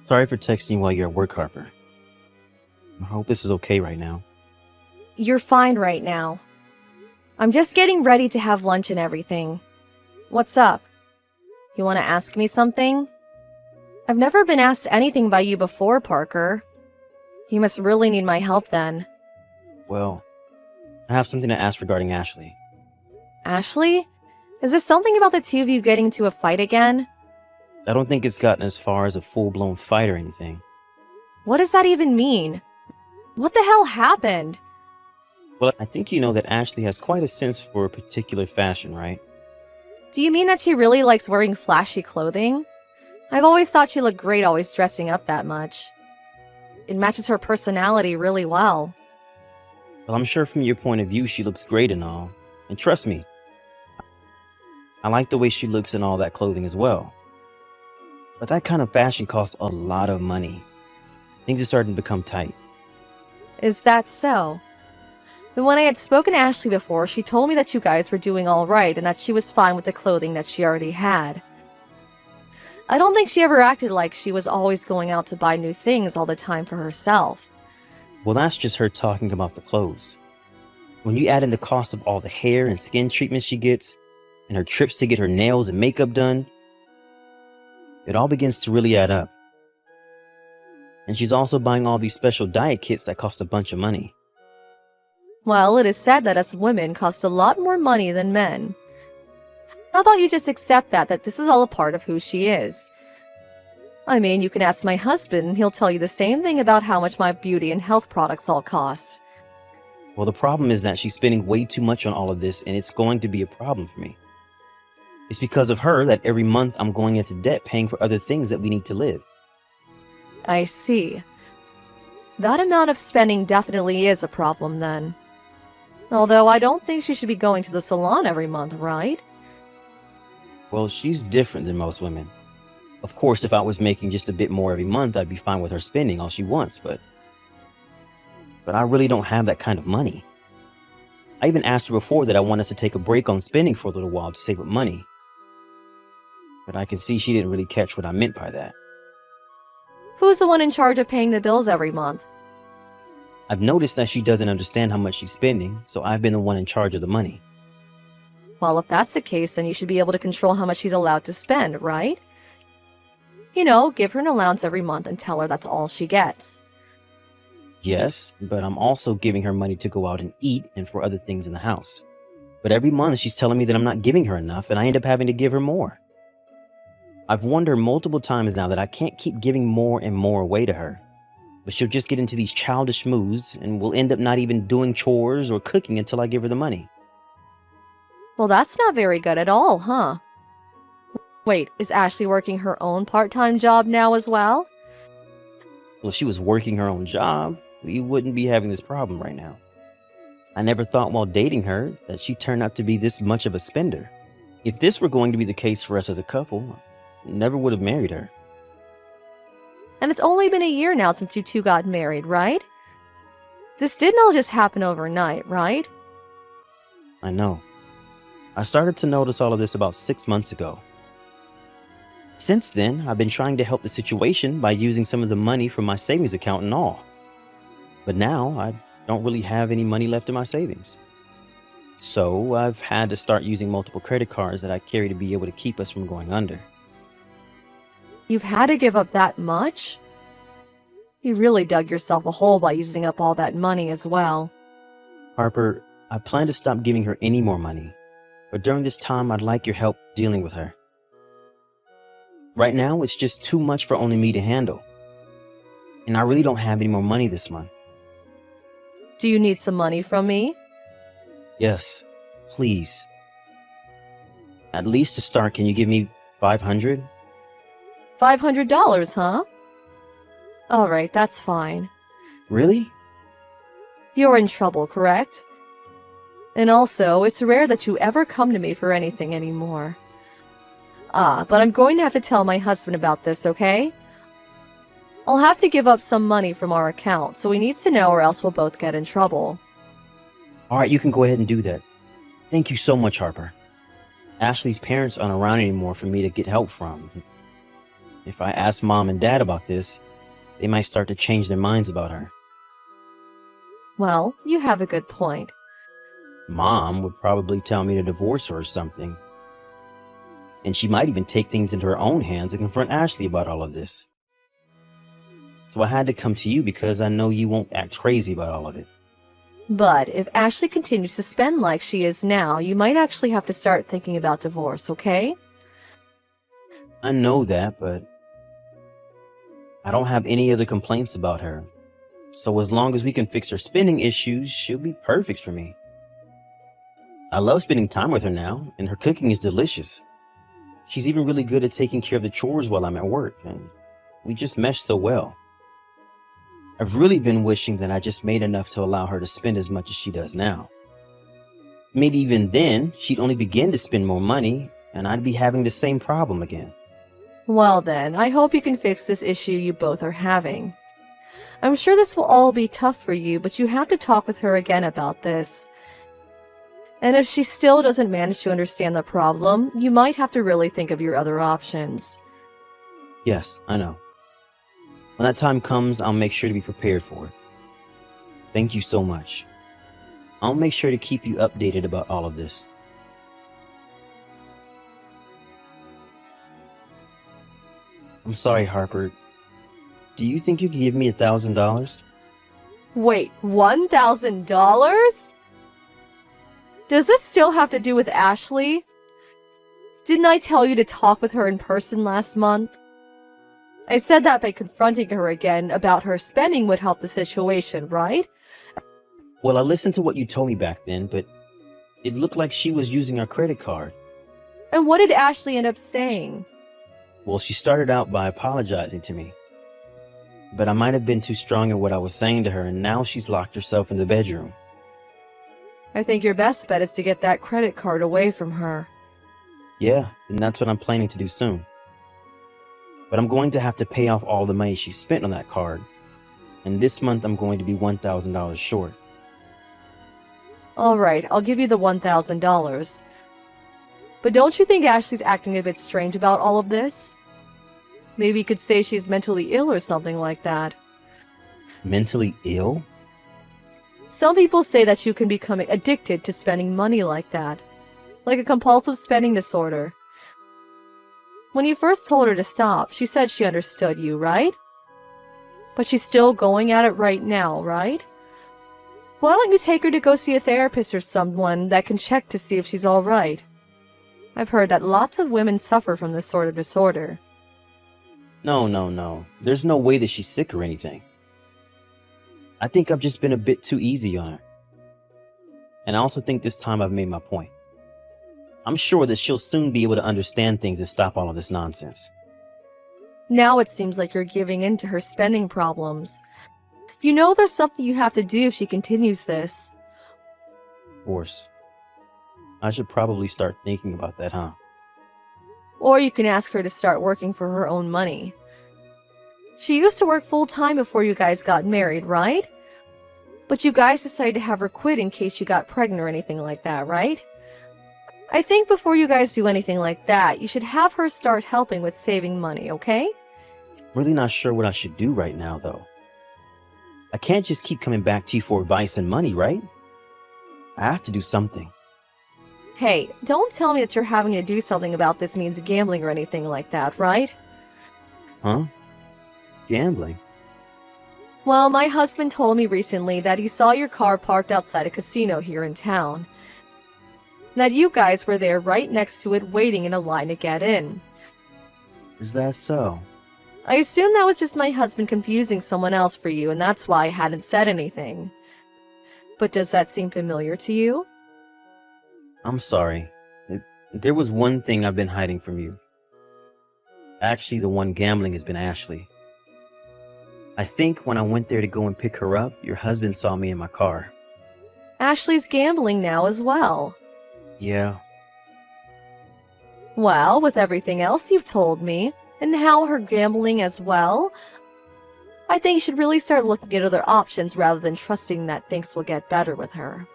Sorry for texting you while you're at work, Harper. I hope this is okay right now. You're fine right now. I'm just getting ready to have lunch and everything. What's up? You want to ask me something? I've never been asked anything by you before, Parker. You must really need my help then. Well, I have something to ask regarding Ashley. Ashley? Is this something about the two of you getting into a fight again? I don't think it's gotten as far as a full-blown fight or anything. What does that even mean? What the hell happened? Well, I think you know that Ashley has quite a sense for a particular fashion, right? Do you mean that she really likes wearing flashy clothing? I've always thought she looked great always dressing up that much. It matches her personality really well. Well, I'm sure from your point of view she looks great and all. And trust me, I like the way she looks in all that clothing as well. But that kind of fashion costs a lot of money. Things are starting to become tight. Is that so? But when I had spoken to Ashley before, she told me that you guys were doing all right and that she was fine with the clothing that she already had. I don't think she ever acted like she was always going out to buy new things all the time for herself. Well, that's just her talking about the clothes. When you add in the cost of all the hair and skin treatments she gets, and her trips to get her nails and makeup done, it all begins to really add up. And she's also buying all these special diet kits that cost a bunch of money. Well, it is said that us women cost a lot more money than men. How about you just accept that this is all a part of who she is? I mean, you can ask my husband and he'll tell you the same thing about how much my beauty and health products all cost. Well, the problem is that she's spending way too much on all of this, and it's going to be a problem for me. It's because of her that every month I'm going into debt paying for other things that we need to live. I see. That amount of spending definitely is a problem then. Although I don't think she should be going to the salon every month, right? Well, she's different than most women. Of course, if I was making just a bit more every month, I'd be fine with her spending all she wants, but I really don't have that kind of money. I even asked her before that I want us to take a break on spending for a little while to save up money. But I can see she didn't really catch what I meant by that. Who's the one in charge of paying the bills every month? I've noticed that she doesn't understand how much she's spending, so I've been the one in charge of the money. Well, if that's the case, then you should be able to control how much she's allowed to spend, right? You know, give her an allowance every month and tell her that's all she gets. Yes, but I'm also giving her money to go out and eat and for other things in the house. But every month she's telling me that I'm not giving her enough, and I end up having to give her more. I've warned her multiple times now that I can't keep giving more and more away to her. But she'll just get into these childish moods, and we'll end up not even doing chores or cooking until I give her the money. Well, that's not very good at all, huh? Wait, is Ashley working her own part-time job now as well? Well, if she was working her own job, we wouldn't be having this problem right now. I never thought while dating her that she turned out to be this much of a spender. If this were going to be the case for us as a couple, I never would have married her. And it's only been a year now since you two got married, right? This didn't all just happen overnight, right? I know. I started to notice all of this about 6 months ago. Since then, I've been trying to help the situation by using some of the money from my savings account and all. But now, I don't really have any money left in my savings. So, I've had to start using multiple credit cards that I carry to be able to keep us from going under. You've had to give up that much? You really dug yourself a hole by using up all that money as well. Harper, I plan to stop giving her any more money. But during this time, I'd like your help dealing with her. Right now, it's just too much for only me to handle. And I really don't have any more money this month. Do you need some money from me? Yes, please. At least to start, can you give me $500? $500, huh? Alright, that's fine. Really? You're in trouble, correct? And also, it's rare that you ever come to me for anything anymore. But I'm going to have to tell my husband about this, okay? I'll have to give up some money from our account, so he needs to know or else we'll both get in trouble. Alright, you can go ahead and do that. Thank you so much, Harper. Ashley's parents aren't around anymore for me to get help from. If I ask mom and dad about this, they might start to change their minds about her. Well, you have a good point. Mom would probably tell me to divorce her or something. And she might even take things into her own hands and confront Ashley about all of this. So I had to come to you because I know you won't act crazy about all of it. But if Ashley continues to spend like she is now, you might actually have to start thinking about divorce, okay? I know that, but I don't have any other complaints about her. So as long as we can fix her spending issues, she'll be perfect for me. I love spending time with her now, and her cooking is delicious. She's even really good at taking care of the chores while I'm at work, and we just mesh so well. I've really been wishing that I just made enough to allow her to spend as much as she does now. Maybe even then, she'd only begin to spend more money, and I'd be having the same problem again. Well then, I hope you can fix this issue you both are having. I'm sure this will all be tough for you, but you have to talk with her again about this. And if she still doesn't manage to understand the problem, you might have to really think of your other options. Yes, I know. When that time comes, I'll make sure to be prepared for it. Thank you so much. I'll make sure to keep you updated about all of this. I'm sorry, Harper. Do you think you could give me $1,000? Wait, $1,000? Does this still have to do with Ashley? Didn't I tell you to talk with her in person last month? I said that by confronting her again about her spending would help the situation, right? Well, I listened to what you told me back then, but it looked like she was using our credit card. And what did Ashley end up saying? Well, she started out by apologizing to me. But I might have been too strong in what I was saying to her, and now she's locked herself in the bedroom. I think your best bet is to get that credit card away from her. Yeah, and that's what I'm planning to do soon. But I'm going to have to pay off all the money she spent on that card. And this month I'm going to be $1,000 short. Alright, I'll give you the $1,000. But don't you think Ashley's acting a bit strange about all of this? Maybe you could say she's mentally ill or something like that. Mentally ill? Some people say that you can become addicted to spending money like that. Like a compulsive spending disorder. When you first told her to stop, she said she understood you, right? But she's still going at it right now, right? Why don't you take her to go see a therapist or someone that can check to see if she's alright? I've heard that lots of women suffer from this sort of disorder. No. There's no way that she's sick or anything. I think I've just been a bit too easy on her. And I also think this time I've made my point. I'm sure that she'll soon be able to understand things and stop all of this nonsense. Now it seems like you're giving in to her spending problems. You know there's something you have to do if she continues this. Of course. I should probably start thinking about that, huh? Or you can ask her to start working for her own money. She used to work full-time before you guys got married, right? But you guys decided to have her quit in case you got pregnant or anything like that, right? I think before you guys do anything like that, you should have her start helping with saving money, okay? Really not sure what I should do right now, though. I can't just keep coming back to you for advice and money, right? I have to do something. Hey, don't tell me that you're having to do something about this means gambling or anything like that, right? Huh? Gambling? Well, my husband told me recently that he saw your car parked outside a casino here in town. That you guys were there right next to it waiting in a line to get in. Is that so? I assume that was just my husband confusing someone else for you, and that's why I hadn't said anything. But does that seem familiar to you? I'm sorry. There was one thing I've been hiding from you. Actually, the one gambling has been Ashley. I think when I went there to go and pick her up, your husband saw me in my car. Ashley's gambling now as well. Yeah. Well, with everything else you've told me, and how her gambling as well, I think you should really start looking at other options rather than trusting that things will get better with her.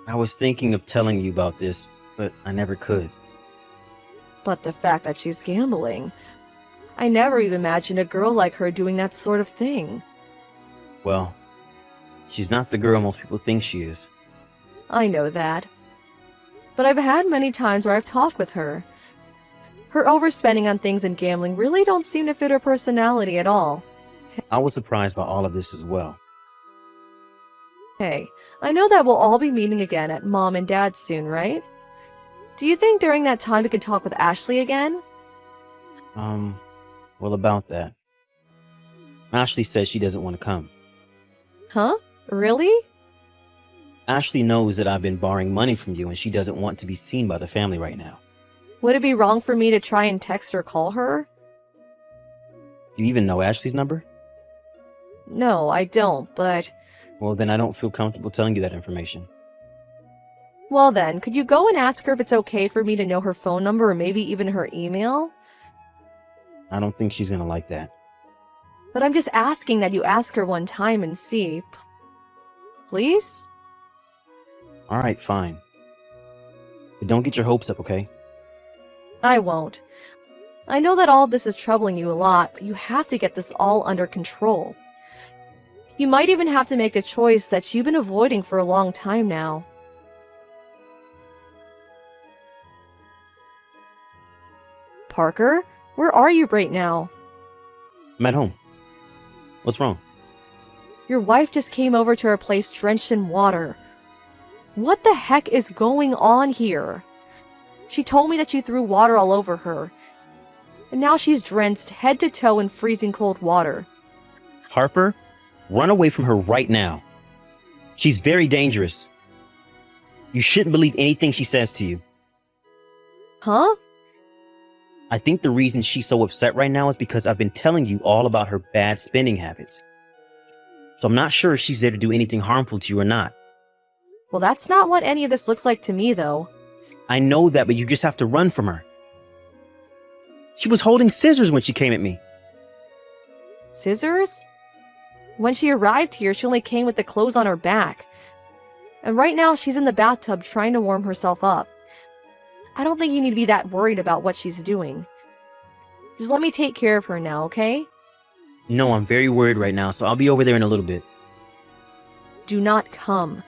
I was thinking of telling you about this, but I never could. But the fact that she's gambling, I never even imagined a girl like her doing that sort of thing. Well, she's not the girl most people think she is. I know that. But I've had many times where I've talked with her. Her overspending on things and gambling really don't seem to fit her personality at all. I was surprised by all of this as well. Hey, I know that we'll all be meeting again at Mom and Dad's soon, right? Do you think during that time we could talk with Ashley again? Well, about that. Ashley says she doesn't want to come. Huh? Really? Ashley knows that I've been borrowing money from you and she doesn't want to be seen by the family right now. Would it be wrong for me to try and text or call her? Do you even know Ashley's number? No, I don't, but... Well, then I don't feel comfortable telling you that information. Well then, could you go and ask her if it's okay for me to know her phone number or maybe even her email? I don't think she's gonna like that. But I'm just asking that you ask her one time and see. Please? Alright, fine. But don't get your hopes up, okay? I won't. I know that all of this is troubling you a lot, but you have to get this all under control. You might even have to make a choice that you've been avoiding for a long time now. Parker, where are you right now? I'm at home. What's wrong? Your wife just came over to our place drenched in water. What the heck is going on here? She told me that you threw water all over her. And now she's drenched head to toe in freezing cold water. Harper, run away from her right now. She's very dangerous. You shouldn't believe anything she says to you. Huh? I think the reason she's so upset right now is because I've been telling you all about her bad spending habits. So I'm not sure if she's there to do anything harmful to you or not. Well, that's not what any of this looks like to me, though. I know that, but you just have to run from her. She was holding scissors when she came at me. Scissors? When she arrived here, she only came with the clothes on her back. And right now, she's in the bathtub trying to warm herself up. I don't think you need to be that worried about what she's doing. Just let me take care of her now, okay? No, I'm very worried right now, so I'll be over there in a little bit. Do not come.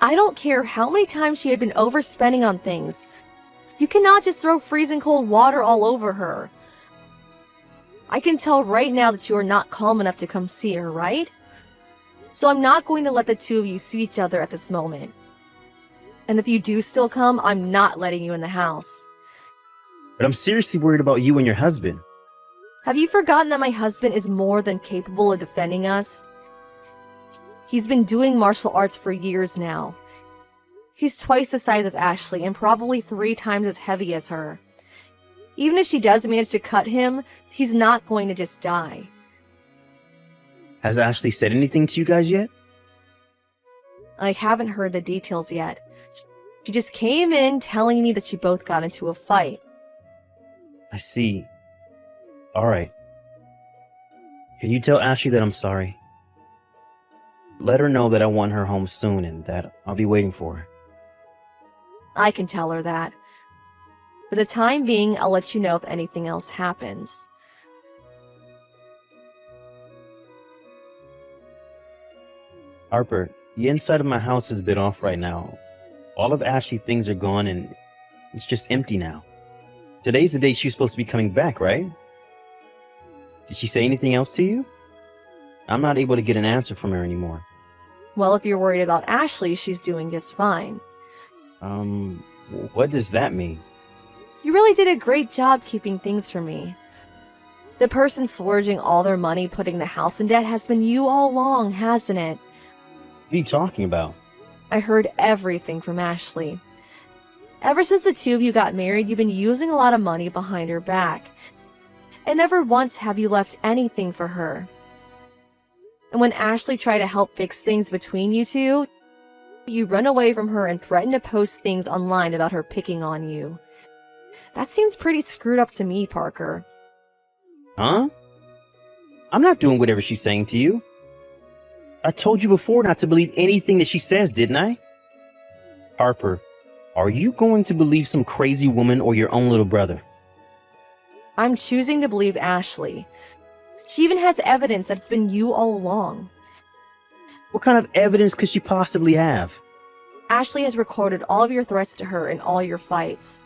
I don't care how many times she had been overspending on things. You cannot just throw freezing cold water all over her. I can tell right now that you are not calm enough to come see her, right? So I'm not going to let the two of you see each other at this moment. And if you do still come, I'm not letting you in the house. But I'm seriously worried about you and your husband. Have you forgotten that my husband is more than capable of defending us? He's been doing martial arts for years now. He's twice the size of Ashley and probably 3 times as heavy as her. Even if she does manage to cut him, he's not going to just die. Has Ashley said anything to you guys yet? I haven't heard the details yet. She just came in telling me that you both got into a fight. I see. Alright. Can you tell Ashley that I'm sorry? Let her know that I want her home soon and that I'll be waiting for her. I can tell her that. For the time being, I'll let you know if anything else happens. Harper, the inside of my house is a bit off right now. All of Ashley's things are gone and it's just empty now. Today's the day she's supposed to be coming back, right? Did she say anything else to you? I'm not able to get an answer from her anymore. Well, if you're worried about Ashley, she's doing just fine. What does that mean? You really did a great job keeping things from me. The person splurging all their money putting the house in debt has been you all along, hasn't it? What are you talking about? I heard everything from Ashley. Ever since the two of you got married, you've been using a lot of money behind her back. And never once have you left anything for her. And when Ashley tried to help fix things between you two, you run away from her and threaten to post things online about her picking on you. That seems pretty screwed up to me, Parker. Huh? I'm not doing whatever she's saying to you. I told you before not to believe anything that she says, didn't I? Harper, are you going to believe some crazy woman or your own little brother? I'm choosing to believe Ashley. She even has evidence that it's been you all along. What kind of evidence could she possibly have? Ashley has recorded all of your threats to her and all your fights.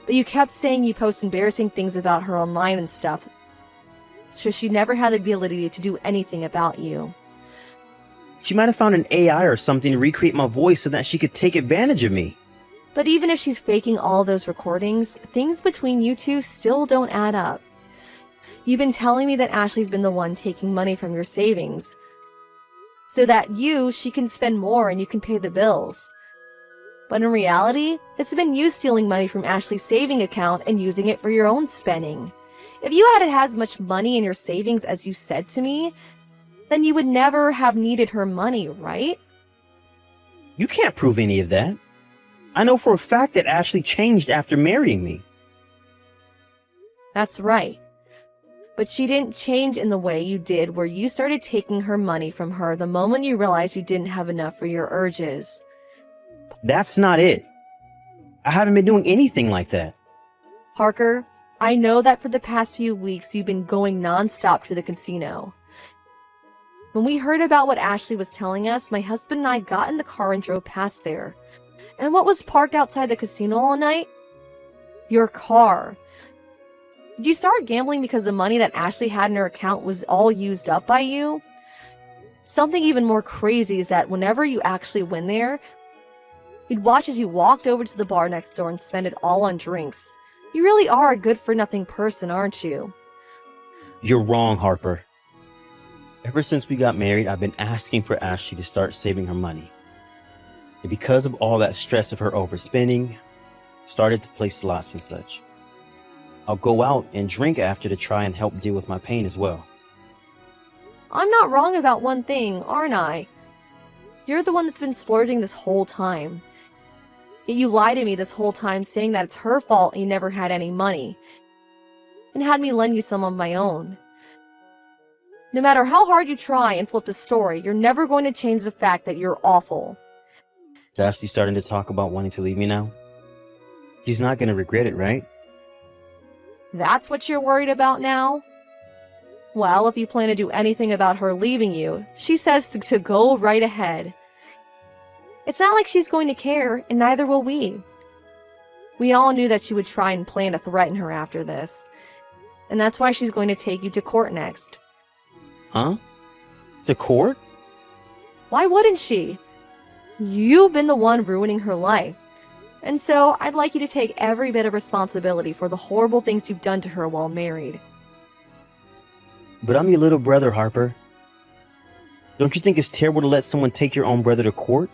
But you kept saying you post embarrassing things about her online and stuff, so she never had the ability to do anything about you. She might have found an AI or something to recreate my voice so that she could take advantage of me. But even if she's faking all those recordings, things between you two still don't add up. You've been telling me that Ashley's been the one taking money from your savings, so that she can spend more and you can pay the bills. But in reality, it's been you stealing money from Ashley's saving account and using it for your own spending. If you hadn't had as much money in your savings as you said to me, then you would never have needed her money, right? You can't prove any of that. I know for a fact that Ashley changed after marrying me. That's right. But she didn't change in the way you did, where you started taking her money from her the moment you realized you didn't have enough for your urges. That's not it. I haven't been doing anything like that. Parker, I know that for the past few weeks you've been going non-stop to the casino. When we heard about what Ashley was telling us, my husband and I got in the car and drove past there. And what was parked outside the casino all night? Your car. Did you start gambling because the money that Ashley had in her account was all used up by you? Something even more crazy is that whenever you actually win there, you'd watch as you walked over to the bar next door and spend it all on drinks. You really are a good-for-nothing person, aren't you? You're wrong, Harper. Ever since we got married, I've been asking for Ashley to start saving her money. And because of all that stress of her overspending, started to play slots and such. I'll go out and drink after to try and help deal with my pain as well. I'm not wrong about one thing, aren't I? You're the one that's been splurging this whole time. Yet you lied to me this whole time saying that it's her fault you never had any money, and had me lend you some of my own. No matter how hard you try and flip the story, you're never going to change the fact that you're awful. Is Ashley starting to talk about wanting to leave me now? She's not going to regret it, right? That's what you're worried about now? Well, if you plan to do anything about her leaving you, she says to go right ahead. It's not like she's going to care, and neither will we. We all knew that she would try and plan to threaten her after this. And that's why she's going to take you to court next. Huh? To court? Why wouldn't she? You've been the one ruining her life. And so, I'd like you to take every bit of responsibility for the horrible things you've done to her while married. But I'm your little brother, Harper. Don't you think it's terrible to let someone take your own brother to court?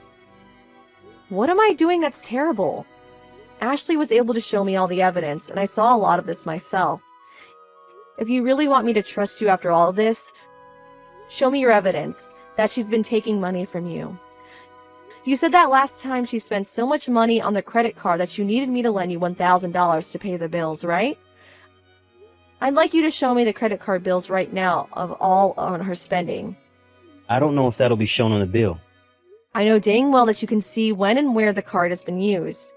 What am I doing that's terrible? Ashley was able to show me all the evidence, and I saw a lot of this myself. If you really want me to trust you after all of this, show me your evidence that she's been taking money from you. You said that last time she spent so much money on the credit card that you needed me to lend you $1,000 to pay the bills, right? I'd like you to show me the credit card bills right now of all on her spending. I don't know if that'll be shown on the bill. I know dang well that you can see when and where the card has been used.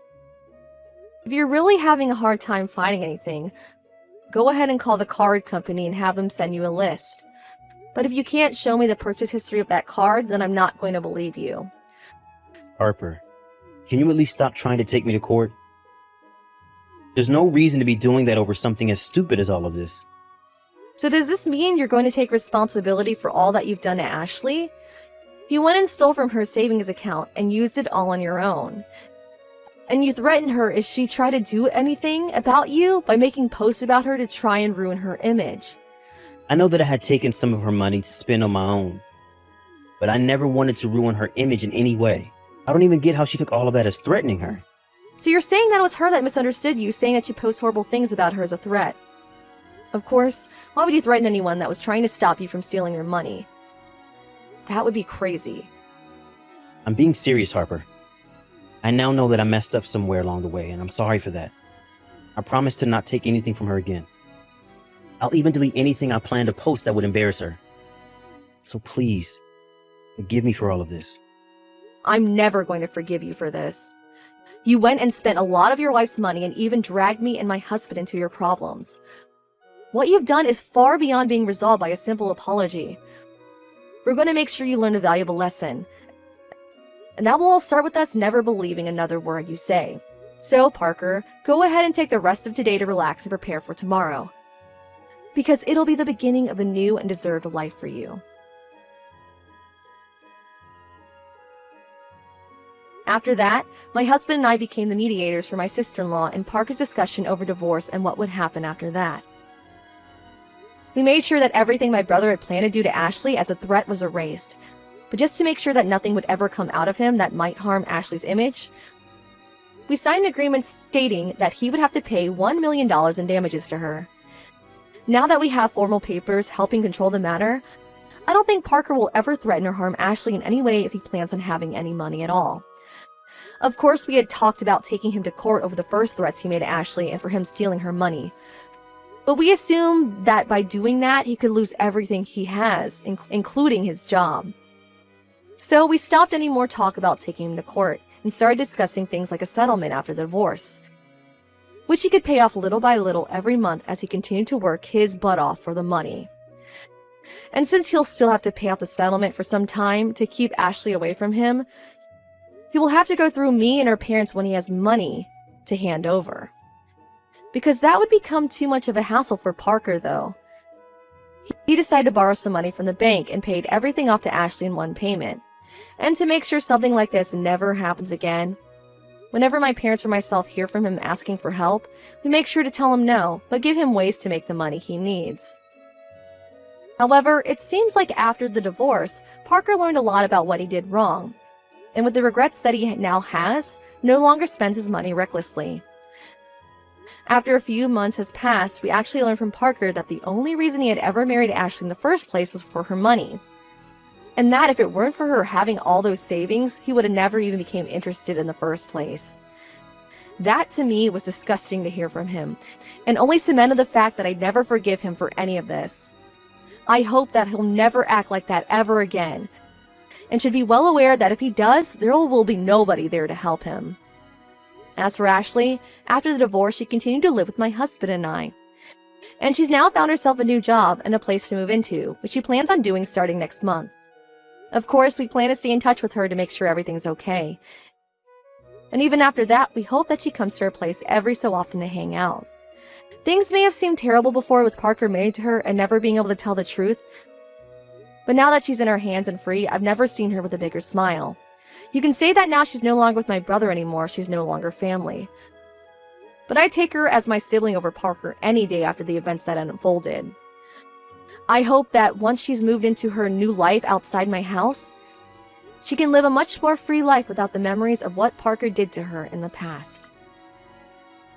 If you're really having a hard time finding anything, go ahead and call the card company and have them send you a list. But if you can't show me the purchase history of that card, then I'm not going to believe you. Harper, can you at least stop trying to take me to court? There's no reason to be doing that over something as stupid as all of this. So does this mean you're going to take responsibility for all that you've done to Ashley? You went and stole from her savings account and used it all on your own. And you threatened her if she tried to do anything about you by making posts about her to try and ruin her image. I know that I had taken some of her money to spend on my own, but I never wanted to ruin her image in any way. I don't even get how she took all of that as threatening her. So you're saying that it was her that misunderstood you, saying that you post horrible things about her as a threat. Of course, why would you threaten anyone that was trying to stop you from stealing your money? That would be crazy. I'm being serious, Harper. I now know that I messed up somewhere along the way, and I'm sorry for that. I promise to not take anything from her again. I'll even delete anything I plan to post that would embarrass her. So please, forgive me for all of this. I'm never going to forgive you for this. You went and spent a lot of your wife's money and even dragged me and my husband into your problems. What you've done is far beyond being resolved by a simple apology. We're going to make sure you learn a valuable lesson. And that will all start with us never believing another word you say. So, Parker, go ahead and take the rest of today to relax and prepare for tomorrow. Because it'll be the beginning of a new and deserved life for you. After that, my husband and I became the mediators for my sister-in-law in Parker's discussion over divorce and what would happen after that. We made sure that everything my brother had planned to do to Ashley as a threat was erased. But just to make sure that nothing would ever come out of him that might harm Ashley's image, we signed an agreement stating that he would have to pay $1 million in damages to her. Now that we have formal papers helping control the matter, I don't think Parker will ever threaten or harm Ashley in any way if he plans on having any money at all. Of course, we had talked about taking him to court over the first threats he made to Ashley and for him stealing her money. But we assumed that by doing that, he could lose everything he has, including his job. So we stopped any more talk about taking him to court and started discussing things like a settlement after the divorce, which he could pay off little by little every month as he continued to work his butt off for the money. And since he'll still have to pay off the settlement for some time to keep Ashley away from him, he will have to go through me and her parents when he has money to hand over. Because that would become too much of a hassle for Parker, though. He decided to borrow some money from the bank and paid everything off to Ashley in one payment. And to make sure something like this never happens again, whenever my parents or myself hear from him asking for help, we make sure to tell him no, but give him ways to make the money he needs. However, it seems like after the divorce, Parker learned a lot about what he did wrong. And with the regrets that he now has, no longer spends his money recklessly. After a few months has passed, we actually learned from Parker that the only reason he had ever married Ashley in the first place was for her money. And that if it weren't for her having all those savings, he would have never even became interested in the first place. That to me was disgusting to hear from him, and only cemented the fact that I'd never forgive him for any of this. I hope that he'll never act like that ever again, and should be well aware that if he does, there will be nobody there to help him. As for Ashley, after the divorce, she continued to live with my husband and I. And she's now found herself a new job and a place to move into, which she plans on doing starting next month. Of course, we plan to stay in touch with her to make sure everything's okay. And even after that, we hope that she comes to our place every so often to hang out. Things may have seemed terrible before with Parker married to her and never being able to tell the truth, but now that she's in our hands and free, I've never seen her with a bigger smile. You can say that now she's no longer with my brother anymore, she's no longer family. But I take her as my sibling over Parker any day after the events that unfolded. I hope that once she's moved into her new life outside my house, she can live a much more free life without the memories of what Parker did to her in the past.